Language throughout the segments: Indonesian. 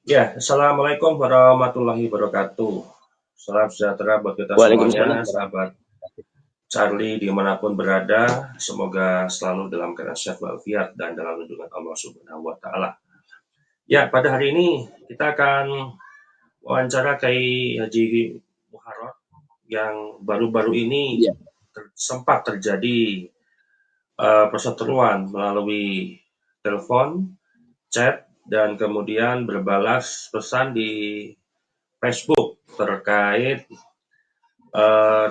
Ya, assalamualaikum warahmatullahi wabarakatuh. Salam sejahtera buat kita semuanya, Waalaikumsalam. sahabat Charlie dimanapun berada. Semoga selalu dalam keadaan sehat walafiat dan dalam lindungan Allah Subhanahu Wa Taala. Ya, pada hari ini kita akan wawancara Kiai Haji Muharrar yang baru-baru ini Iya, sempat terjadi perseteruan melalui telepon, chat, dan kemudian berbalas pesan di Facebook terkait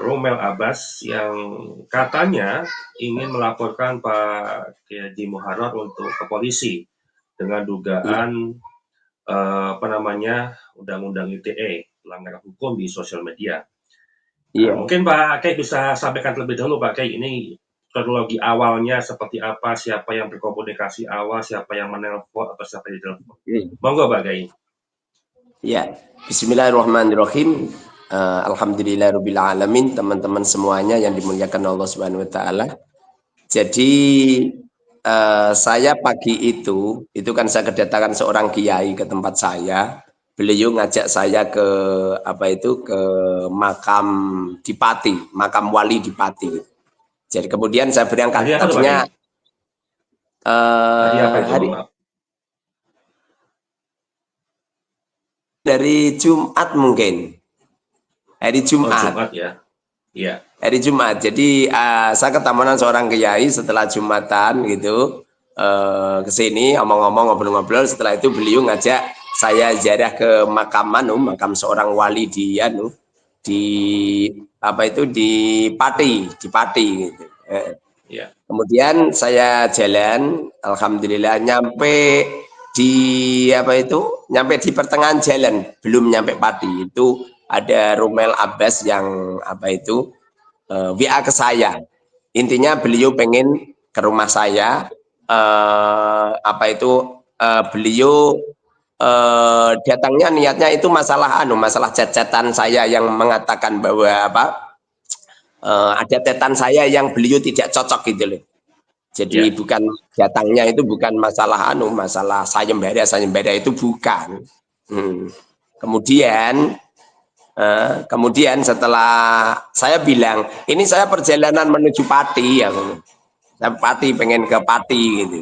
Romel Abbas yang katanya ingin melaporkan Pak Kiai Muharrar untuk ke polisi dengan iya, dugaan Undang-Undang ITE pelanggaran hukum di sosial media. Nah, iya. mungkin Pak Kiai bisa sampaikan terlebih dahulu Pak Kiai ini kronologi awalnya seperti apa, siapa yang berkomunikasi awal, siapa yang menelpon atau siapa yang ditelepon. Iya. Monggo Pak Kiai. Iya. Bismillahirrahmanirrahim. Alhamdulillahirabbil alamin, teman-teman semuanya yang dimuliakan Allah Subhanahu wa taala. Jadi saya pagi itu kan saya kedatangan seorang kiai ke tempat saya. Beliau ngajak saya ke apa itu ke makam di Pati, makam wali di Pati. Jadi kemudian saya Hari berangkat, apa tuh Pak Kiai? tadinya Hari apa itu? hari Maaf. dari Jumat mungkin, hari Oh, Jumat. Jumat ya. Iya. Hari Jumat. Jadi saya ketamanan seorang kiai setelah Jumatan gitu, ke sini omong-omong ngobrol-ngobrol. Setelah itu beliau ngajak saya ziarah ke makam seorang wali di di apa itu di Pati gitu. Iya. Kemudian saya jalan, alhamdulillah nyampe di apa itu? Nyampe di pertengahan jalan, belum nyampe Pati. Itu ada Romel Abbas yang apa itu? WA ke saya. Intinya beliau pengen ke rumah saya. Apa itu? Beliau datangnya niatnya itu masalah chat-chatan saya yang mengatakan bahwa apa? Ada tetan saya yang beliau tidak cocok gitu loh. Jadi Ya. bukan datangnya itu bukan masalah sayembara itu bukan. Hmm. Kemudian kemudian setelah saya bilang, ini saya perjalanan menuju Pati ya, saya Pati pengen ke Pati gitu.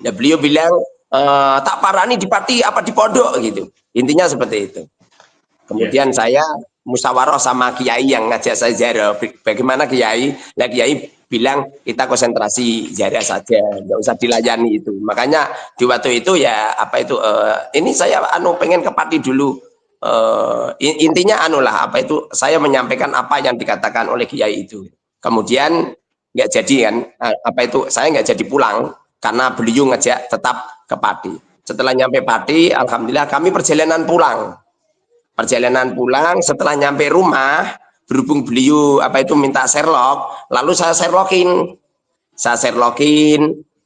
Ya beliau bilang, tak parani di Pati apa di pondok gitu. Intinya seperti itu. Ya. Kemudian saya musyawarah sama kiai yang ngajak saya ziarah. Bagaimana kiai? Nah kiai bilang kita konsentrasi ziarah saja, nggak usah dilayani itu. Makanya di waktu itu ya apa itu ini saya pengen ke Pati dulu. Intinya lah apa itu saya menyampaikan apa yang dikatakan oleh kiai itu. Kemudian nggak jadi kan apa itu saya nggak jadi pulang karena beliau ngajak tetap ke Pati. Setelah nyampe Pati, alhamdulillah kami perjalanan pulang setelah nyampe rumah, berhubung beliau apa itu minta Sherlock, lalu saya Sherlockin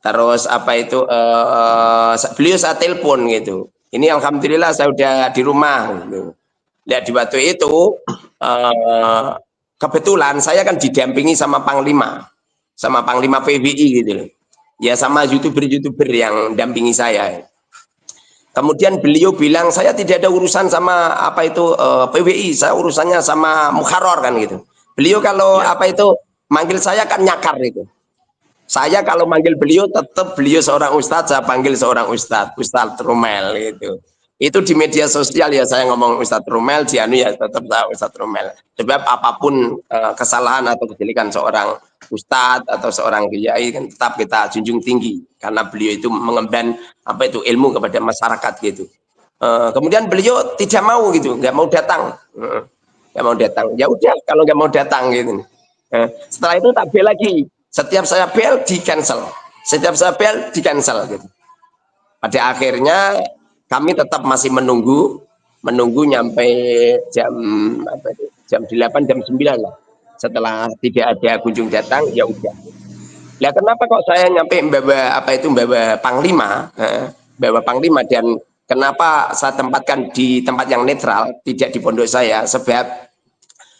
terus apa itu beliau saya telepon gitu. Ini alhamdulillah saya udah di rumah gitu. Lihat di waktu itu eh, kebetulan saya kan didampingi sama Panglima PBI gitu loh. Ya sama youtuber yang dampingi saya. Kemudian beliau bilang saya tidak ada urusan sama apa itu PWI, saya urusannya sama Mukharrar kan gitu. Beliau kalau Ya. apa itu manggil saya kan nyakar itu. Saya kalau manggil beliau tetap beliau seorang ustadz, saya panggil seorang ustadz, Ustadz Romel itu. Itu di media sosial ya saya ngomong Ustadz Romel, Jianu ya tetap saya Ustadz Romel. Sebab apapun kesalahan atau kejelekan seorang ustadz atau seorang kiai kan tetap kita junjung tinggi karena beliau itu mengemban apa itu ilmu kepada masyarakat gitu. Kemudian beliau tidak mau gitu, nggak mau datang, nggak mau datang. Ya udah kalau nggak mau datang gitu. Setelah itu tak bel lagi. Setiap saya bel di cancel. Setiap saya bel di cancel gitu. Pada akhirnya kami tetap masih menunggu nyampe jam apa itu, jam 8 jam 9 lah. Setelah tidak ada kunjung datang, ya udah. Lah kenapa kok saya nyampe bawa apa itu bawa panglima, bawa panglima dan kenapa saya tempatkan di tempat yang netral, tidak di pondok saya? Sebab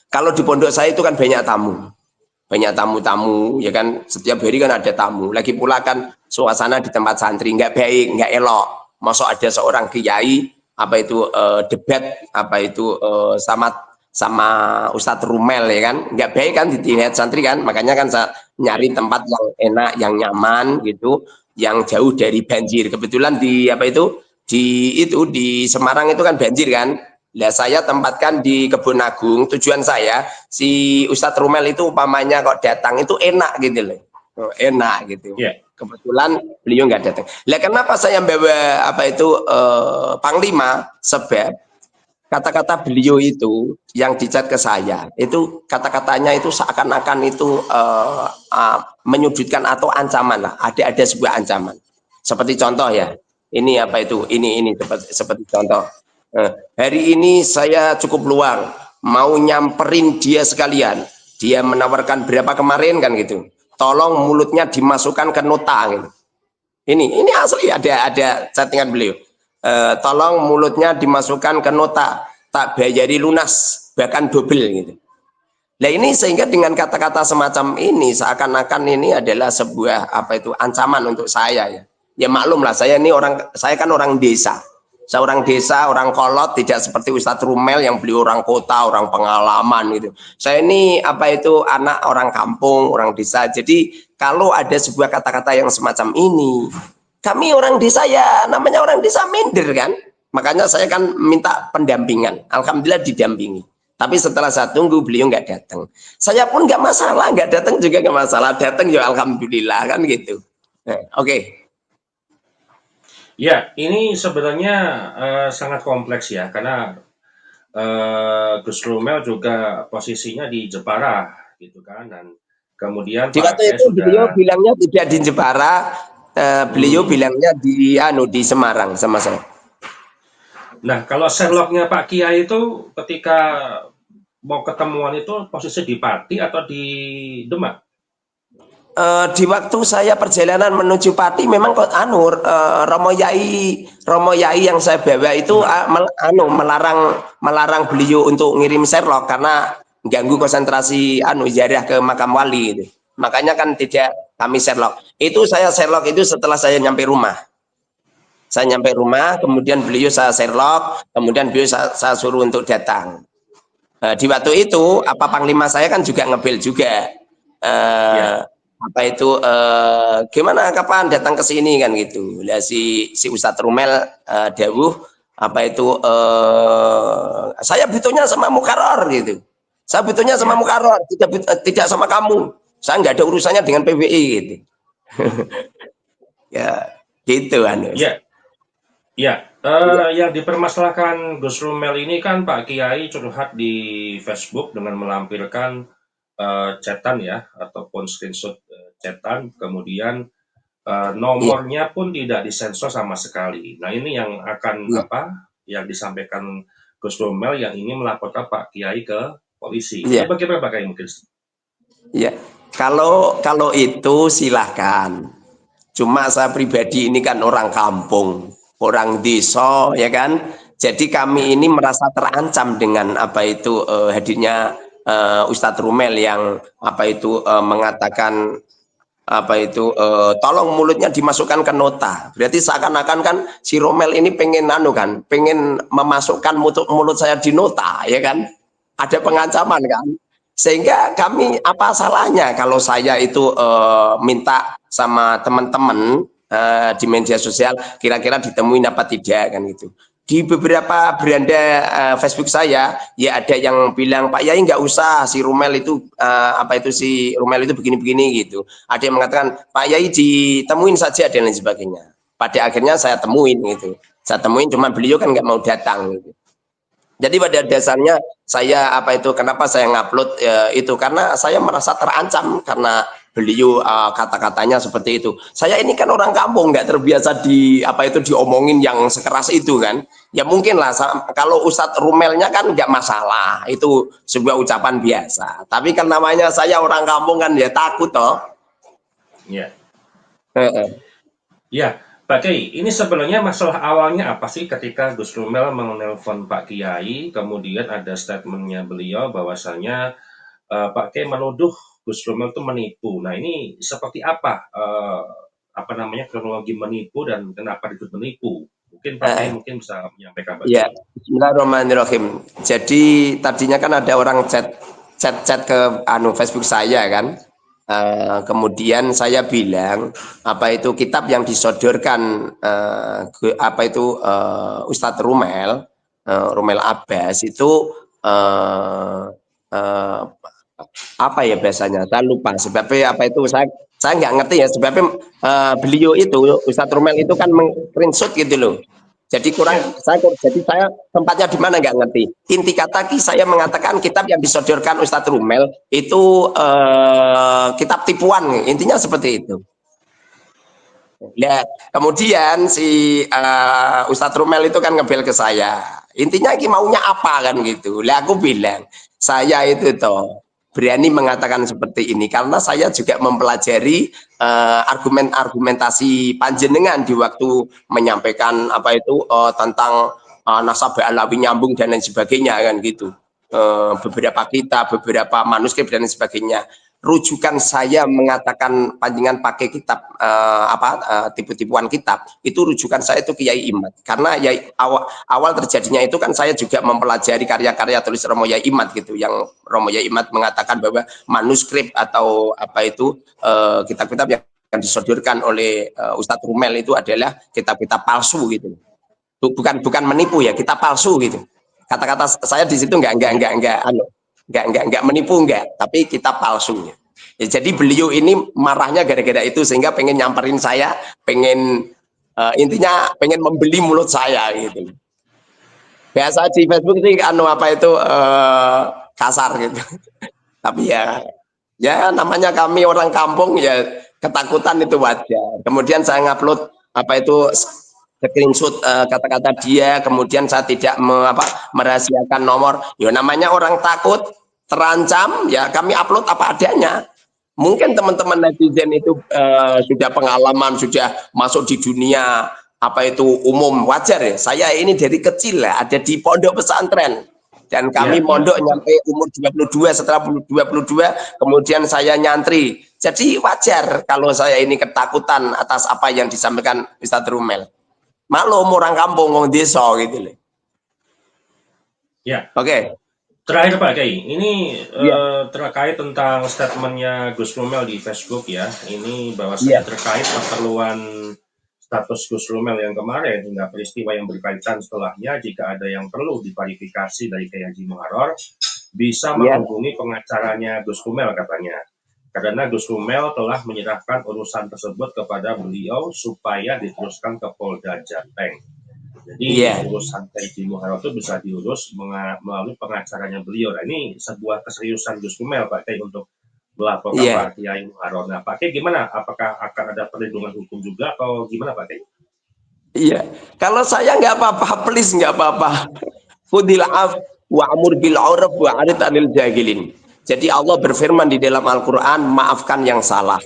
kalau di pondok saya itu kan banyak tamu-tamu ya kan setiap hari kan ada tamu lagi pula kan suasana di tempat santri nggak baik nggak elok masuk ada seorang kiai apa itu debat apa itu sama sama Ustadz Rumel ya kan, nggak baik kan dilihat santri kan, makanya kan saya Ya. nyari tempat yang enak, yang nyaman gitu, yang jauh dari banjir. Kebetulan di apa itu di Semarang itu kan banjir kan. Nah, saya tempatkan di Kebun Agung. Tujuan saya si Ustadz Rumel itu umpamanya kok datang itu enak gitu loh. Oh, enak gitu. Ya. Kebetulan beliau nggak datang. Lah kenapa saya bawa apa itu Panglima? Sebab kata-kata beliau itu yang dicat ke saya itu kata-katanya itu seakan-akan itu menyudutkan atau ancaman lah, ada sebuah ancaman seperti contoh ya, ini apa itu ini seperti contoh. Hari ini saya cukup luang mau nyamperin dia sekalian, dia menawarkan berapa kemarin kan gitu, tolong mulutnya dimasukkan ke nota gitu. Ini asli ada chattingan beliau. Tolong mulutnya dimasukkan ke nota, tak bayari lunas, bahkan double gitu. Nah ini sehingga dengan kata-kata semacam ini seakan-akan ini adalah sebuah apa itu ancaman untuk saya ya. Ya maklum lah saya ini saya kan orang desa. Seorang desa, orang kolot, tidak seperti Ustadz Rumel yang beliau orang kota, orang pengalaman gitu. Saya ini apa itu anak orang kampung, orang desa. Jadi kalau ada sebuah kata-kata yang semacam ini, kami orang desa ya namanya orang desa minder kan. Makanya saya kan minta pendampingan. Alhamdulillah didampingi. Tapi setelah saya tunggu beliau nggak datang. Saya pun nggak masalah, nggak datang juga nggak masalah. Datang ya alhamdulillah kan gitu. Oke. Ya, ini sebenarnya sangat kompleks ya, karena Gus Romel juga posisinya di Jepara gitu kan, dan kemudian Di Pak waktu Aceh itu beliau sudah. bilangnya tidak di Jepara, beliau Hmm. bilangnya di Semarang sama saya. Nah, kalau Sherlocknya Pak Kiai itu ketika mau ketemuan itu posisi di Pati atau di Demak? Di waktu saya perjalanan menuju Pati memang kok Romo Yai yang saya bawa itu Demak. melarang beliau untuk ngirim Sherlock karena ganggu konsentrasi ziarah ke makam wali itu. Makanya kan tidak kami Sherlock. Itu saya Sherlock itu setelah saya nyampe rumah. Saya nyampe rumah, kemudian beliau saya Sherlock, kemudian beliau saya suruh untuk datang. Di waktu itu apa Panglima saya kan juga ngebel juga. Ya. Apa itu gimana kapan datang ke sini kan gitu. Lah si Ustadz Rumel dawuh apa itu saya butuhnya sama Mukarrar gitu. Saya butuhnya sama Ya. Mukarrar, tidak sama kamu. Saya nggak ada urusannya dengan PBI gitu. Ya, gitu Ya. Ya, Iya, yang dipermasalahkan Gus Rumel ini kan Pak Kiai curhat di Facebook dengan melampirkan chatan ya, ataupun screenshot chatan, kemudian iya, nomornya pun tidak disensor sama sekali. Nah, ini yang akan iya, apa? Yang disampaikan Gus Romel yang ingin melaporkan Pak Kiai ke polisi. Ini iya, bagaimana Pak Kiai mungkin? iya. Kalau itu silahkan. Cuma saya pribadi ini kan orang kampung, orang desa, ya kan. Jadi kami Ya. ini merasa terancam dengan apa itu hadirnya Ustadz Rumel yang apa itu mengatakan apa itu tolong mulutnya dimasukkan ke nota. Berarti seakan-akan kan si Romel ini pengen kan, pengen memasukkan mulut saya di nota, ya kan? Ada pengancaman kan? Sehingga kami apa salahnya kalau saya itu minta sama teman-teman di media sosial kira-kira ditemuin apa tidak kan gitu. Di beberapa beranda Facebook saya ya ada yang bilang Pak Yai nggak usah si Rumel itu apa itu si Rumel itu begini-begini gitu. Ada yang mengatakan Pak Yai ditemuin saja dan lain sebagainya. Pada akhirnya saya temuin gitu. Saya temuin cuma beliau kan nggak mau datang gitu. Jadi pada dasarnya saya apa itu kenapa saya ngupload itu karena saya merasa terancam karena beliau kata-katanya seperti itu. Saya ini kan orang kampung nggak terbiasa di apa itu diomongin yang sekeras itu kan. Ya mungkin lah kalau Ustadz Rumelnya kan nggak masalah itu sebuah ucapan biasa. Tapi kan namanya saya orang kampung kan ya takut toh. Ya. Heeh. Ya, Pak Kiai, ini sebenarnya masalah awalnya apa sih ketika Gus Romel menelpon Pak Kiai, kemudian ada statementnya beliau bahwasanya Pak Kiai menuduh Gus Romel itu menipu. Nah, ini seperti apa apa namanya kronologi menipu dan kenapa disebut menipu? Mungkin Pak Kiai mungkin bisa menyampaikan Ya, bagaimana. Bismillahirrahmanirrahim. Jadi tadinya kan ada orang chat ke Facebook saya kan. Kemudian saya bilang apa itu kitab yang disodorkan Ustadz Rumel Rumel Abbas itu eh, apa ya biasanya saya lupa sebabnya apa itu saya nggak ngerti ya sebabnya beliau itu Ustadz Rumel itu kan screenshot gitu loh jadi Ya, saya tempatnya di mana nggak ngerti inti kata saya mengatakan kitab yang disodorkan Ustadz Rumel itu kitab tipuan intinya seperti itu. Ya, kemudian si Ustadz Rumel itu kan ngebel ke saya. Intinya ki maunya apa kan gitu. Lah aku bilang, saya itu toh berani mengatakan seperti ini karena saya juga mempelajari argumentasi panjenengan di waktu menyampaikan apa itu tentang nasabah alawi nyambung dan lain sebagainya kan gitu. Beberapa kitab, beberapa manuskrip dan lain sebagainya rujukan saya mengatakan panjangan pakai kitab tipu-tipuan kitab itu rujukan saya itu Kiai Imad karena ya awal terjadinya itu kan saya juga mempelajari karya-karya tulis Romo Yai Imad gitu yang Romo Yai Imad mengatakan bahwa manuskrip atau apa itu kitab-kitab yang disodorkan oleh Ustadz Rumel itu adalah kitab-kitab palsu gitu bukan menipu ya kitab palsu gitu kata-kata saya di situ nggak menipu enggak tapi kitab palsunya ya, jadi beliau ini marahnya gara-gara itu sehingga pengen nyamperin saya pengen intinya pengen membeli mulut saya gitu biasa di Facebook itu apa itu kasar gitu tapi ya namanya kami orang kampung ya ketakutan itu wajar kemudian saya ngupload apa itu screenshot kata-kata dia kemudian saya tidak merahasiakan nomor ya namanya orang takut terancam ya kami upload apa adanya mungkin teman-teman netizen itu sudah pengalaman sudah masuk di dunia apa itu umum wajar ya saya ini dari kecil ya ada di pondok pesantren dan kami ya, ya, mondok betul. nyampe umur 22 setelah 22 kemudian saya nyantri jadi wajar kalau saya ini ketakutan atas apa yang disampaikan Ustadz Rumel maklum orang kampung orang desa gitu loh Ya, oke terakhir Pak Kiai, ini iya terkait tentang statementnya Gus Romel di Facebook ya. Ini iya bahwasanya terkait pertemuan status Gus Romel yang kemarin hingga peristiwa yang berkaitan setelahnya jika ada yang perlu diklarifikasi dari Kiai Haji Muharrar bisa iya menghubungi pengacaranya Gus Romel katanya. Karena Gus Romel telah menyerahkan urusan tersebut kepada beliau supaya diteruskan ke Polda Jateng. Jadi iya urusan Haji Muharram itu bisa diurus melalui pengacaranya beliau. Nah, ini sebuah keseriusan Gus Kumel Pak Kiai untuk melaporkan iya Pak Kiai Muharram. Nah, Pak Kiai gimana? Apakah akan ada perlindungan hukum juga atau gimana Pak Kiai? iya kalau saya nggak apa-apa please nggak apa-apa Fudil af wa amur bil urf wa arid anil jahilin. Jadi Allah berfirman di dalam Al-Quran, maafkan yang salah.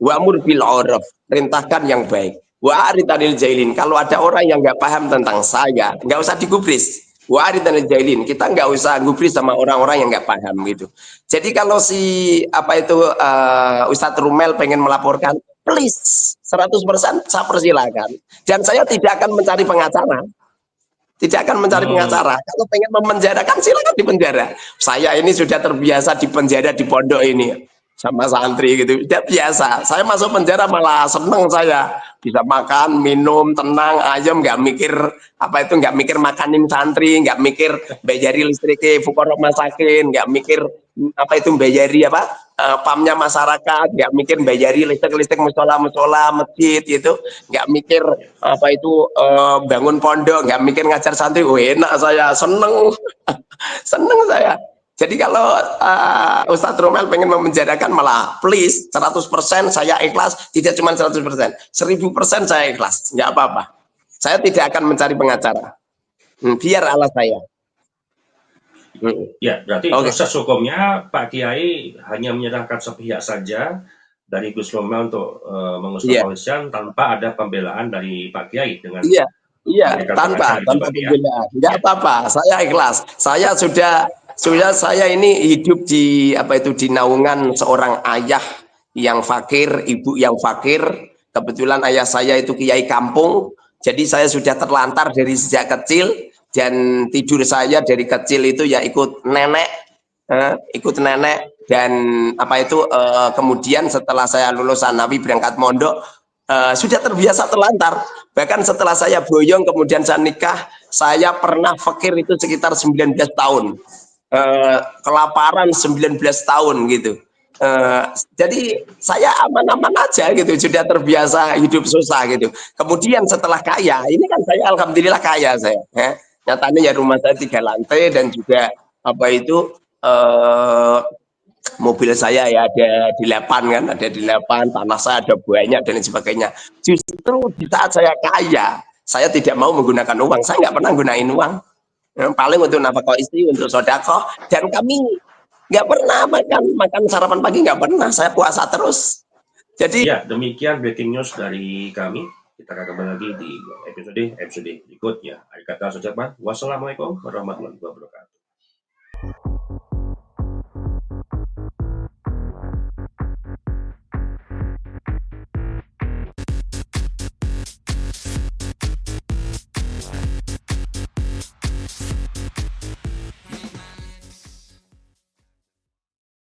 Wa amur bil urf, perintahkan yang baik. Wa arid anil jahilin. Kalau ada orang yang nggak paham tentang saya, nggak usah digubris. Wa arid anil jahilin. Kita nggak usah gubris sama orang-orang yang nggak paham gitu. Jadi kalau si apa itu Ustadz Rumel pengen melaporkan, please 100% saya persilakan. Dan saya tidak akan mencari pengacara tidak akan mencari Hmm, pengacara. Kalau pengen memenjarakan silakan dipenjara. Saya ini sudah terbiasa di penjara di pondok ini sama santri gitu. Tidak biasa. Saya masuk penjara malah seneng saya bisa makan, minum, tenang, ayam, nggak mikir apa itu, nggak mikir makanin santri, nggak mikir bayari listriknya, fukara masakin, nggak mikir apa itu bayari apa pamnya masyarakat, nggak mikir bayari listrik-listrik musola-musola, masjid gitu, nggak mikir apa itu bangun pondok nggak mikir ngajar santri enak saya seneng seneng saya jadi kalau Ustadz Romel pengen memenjarakan malah please 100% saya ikhlas tidak cuma 100% 1000% saya ikhlas nggak apa-apa saya tidak akan mencari pengacara biar Allah saya ya berarti oke proses hukumnya Pak Kiai hanya menyerahkan sepihak saja dari Gus Romel untuk mengurus iya kepolisian tanpa ada pembelaan dari Pak Kiai dengan iya iya memberikan tanpa pengacara itu tanpa berarti ya. pembelaan nggak Ya, apa-apa saya ikhlas saya sudah saya ini hidup di apa itu di naungan seorang ayah yang fakir ibu yang fakir kebetulan ayah saya itu kiai kampung Jadi saya sudah terlantar dari sejak kecil, dan tidur saya dari kecil itu ya ikut nenek, dan apa itu kemudian setelah saya lulus sanawi berangkat mondok, sudah terbiasa terlantar. Bahkan setelah saya boyong kemudian saya nikah, saya pernah fakir itu sekitar 19 tahun. Kelaparan 19 tahun gitu. Eh, jadi saya aman-aman aja gitu, sudah terbiasa hidup susah gitu. Kemudian setelah kaya, ini kan saya alhamdulillah kaya saya. Nyatanya ya rumah saya 3 lantai dan juga apa itu mobil saya ya ada 8 kan, ada 8, tanah saya ada banyak dan lain sebagainya. Justru di saat saya kaya, saya tidak mau menggunakan uang. Saya nggak pernah gunain uang. Yang paling untuk nafkah istri, untuk sodako, dan kami nggak pernah makan sarapan pagi, nggak pernah, saya puasa terus. Jadi Ya, demikian breaking news dari kami. Kita akan kembali lagi di episode berikutnya. Akhir kata saya ucapkan wassalamualaikum warahmatullahi wabarakatuh.